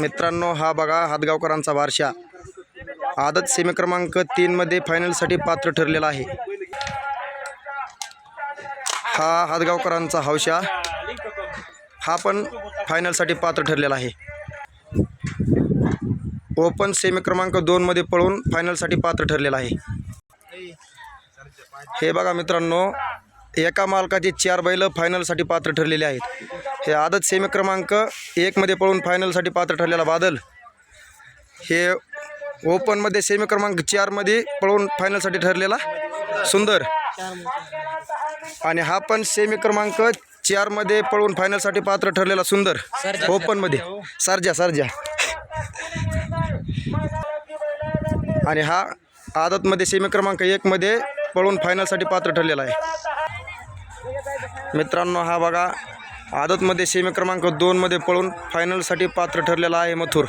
मित्रांनो, हा बघा हादगावकरांचा बारशा आदत सेमी क्रमांक 3 मध्ये फायनलसाठी पात्र ठरलेला आहे। हा हादगावकरांचा हौशा हा पण फायनलसाठी पात्र ठरलेला आहे। ओपन सेमी क्रमांक 2 मध्ये पळून फायनलसाठी पात्र ठरलेला आहे। हे बघा मित्रांनो, एका मालकाची 4 बैल फायनलसाठी पात्र ठरलेले आहेत। हे आदत सेमी क्रमांक 1 मध्ये पळून फायनलसाठी पात्र ठरलेला बादल, हे ओपनमध्ये सेमी क्रमांक 4 मध्ये पळून फायनलसाठी ठरलेला सुंदर, आणि हा पण सेमी क्रमांक 4 मध्ये पळून फायनलसाठी पात्र ठरलेला सुंदर ओपनमध्ये सर्जा आणि हा आदतमध्ये सेमी क्रमांक 1 मध्ये पळून फायनलसाठी पात्र ठरलेला आहे। मित्रांनो, हा बघा आदतमध्ये सेमी क्रमांक 2 मध्ये पळून फायनलसाठी पात्र ठरलेला आहे मथुर।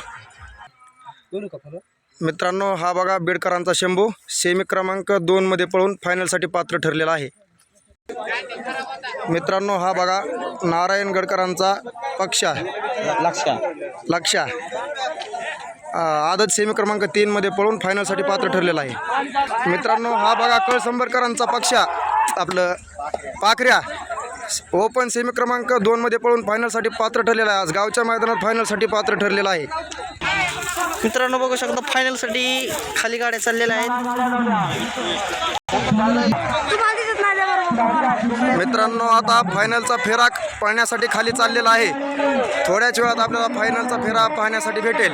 मित्रांनो, हा बघा बेडकरांचा शंभू सेमी क्रमांक 2 मध्ये पळून फायनलसाठी पात्र ठरलेला आहे। मित्रांनो, हा बघा नारायणगडकरांचा पक्षा लक्षा आदत सेमी क्रमांक 3 मध्ये पळून फायनलसाठी पात्र ठरलेला आहे। मित्रांनो, हा बघा कळसंबरकरांचा पक्षा आपलं पाखऱ्या ओपन सेमी क्रमांक 2 मध्ये पळून फायनलसाठी पात्र ठरलेला आहे। आज गावच्या मैदानात फायनलसाठी पात्र ठरलेला आहे। मित्रांनो, बघू शकता फायनलसाठी खाली गाड्या चाललेल्या आहेत। मित्रांनो, आता फायनलचा फेरा पाहण्यासाठी खाली चाललेला आहे। थोड्याच वेळात आपल्याला फायनलचा फेरा पाहण्यासाठी भेटेल।